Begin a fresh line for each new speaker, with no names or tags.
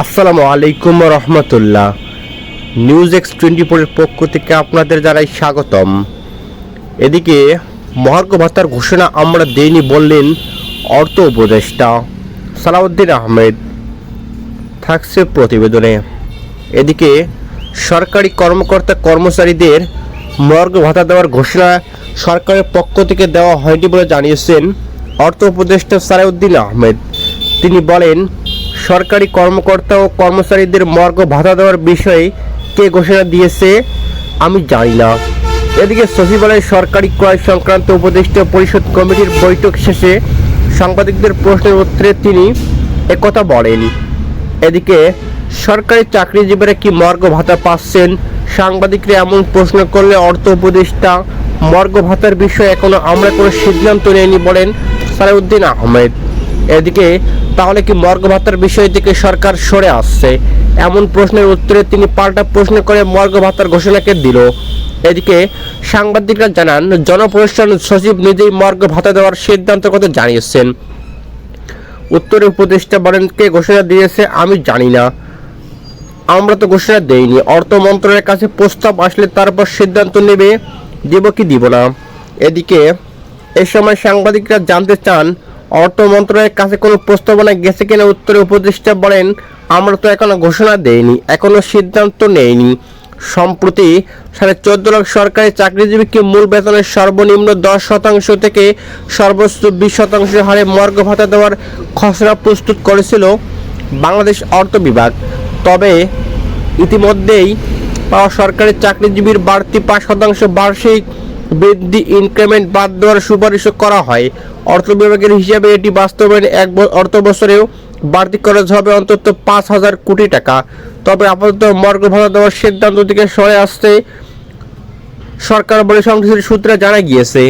আসসালামু আলাইকুম রহমতুল্লাহ। নিউজ X24-এর পক্ষ থেকে আপনাদের জানাই স্বাগতম। এদিকে মহার্ঘ ভাতার ঘোষণা আমরা দেইনি বললেন অর্থ উপদেষ্টা সালাউদ্দিন আহমেদ। থাকছে প্রতিবেদনে। এদিকে সরকারি কর্মকর্তা কর্মচারীদের মহার্ঘ ভাতা দেওয়ার ঘোষণা সরকারের পক্ষ থেকে দেওয়া হয়নি বলে জানিয়েছেন অর্থ উপদেষ্টা সালাউদ্দিন আহমেদ। তিনি বলেন, সরকারি কর্মকর্তা ও কর্মচারীদের মহার্ঘ ভাতা দেওয়ার বিষয়ে কে ঘোষণা দিয়েছে আমি জানি না। এদিকে সচিবালয়ে সরকারি ক্রয় সংক্রান্ত উপদেষ্টা পরিষদ কমিটির বৈঠক শেষে সাংবাদিকদের প্রশ্নের উত্তরে তিনি একথা বলেন। এদিকে সরকারি চাকরিজীবীরা কি মহার্ঘ ভাতা পাচ্ছেন? সাংবাদিকরা এমন প্রশ্ন করলে অর্থ উপদেষ্টা মহার্ঘ ভাতার বিষয়ে এখনো আমরা কোনো সিদ্ধান্ত নেইনি বলেন সালাউদ্দিন আহমেদ। এদিকে তাহলে কি মহার্ঘ ভাতার বিষয় থেকে সরকার সরে আসছে? এমন প্রশ্নের উত্তরে তিনি পাল্টা প্রশ্ন করে মহার্ঘ ভাতার ঘোষণাকে দিল। এদিকে সাংবাদিকরা জানান, জনপ্রশাসন সচিব নিজেই মহার্ঘ ভাতা দেওয়ার সিদ্ধান্তের কথা জানিয়েছেন। উত্তরে উপদেষ্টা বলেন, কে ঘোষণা দিয়েছে আমি জানি না, আমরা তো ঘোষণা দেইনি। অর্থ মন্ত্রণালয়ের কাছে প্রস্তাব আসলে তারপর সিদ্ধান্ত নেবে দিব কি দিব না। এদিকে এ সময় সাংবাদিকরা জানতে চান, অর্থ মন্ত্রণালয়ের কাছে কোনো প্রস্তাবনা গেছে কিনা। উত্তরে উপদেষ্টা বলেন, আমরা তো এখনো ঘোষণা দেইনি, এখনো সিদ্ধান্ত নেইনি। সম্প্রতি 14.5 লাখ সরকারি চাকরিজীবীকে মূল বেতনের সর্বনিম্ন 10% থেকে সর্বোচ্চ 20% হারে মহার্ঘ ভাতা দেওয়ার খসড়া প্রস্তুত করেছিল বাংলাদেশ অর্থ বিভাগ। তবে ইতিমধ্যেই পাওয়া সরকারি চাকরিজীবীর বাড়তি 5% বার্ষিক বৃদ্ধি ইনক্রিমেন্ট বাদ দেওয়ার সুপারিশ করা হয়। অর্থ বিভাগের হিসাবে এটি বাস্তবায়নে এক অর্থ বছরেও বাড়তি খরচ হবে অন্তত 5,000 কোটি টাকা। তবে আপাতত মহার্ঘ ভাতা দেওয়ার সিদ্ধান্ত থেকে সরে আসছে সরকার বলে সংশ্লিষ্ট সূত্রে জানা গিয়েছে।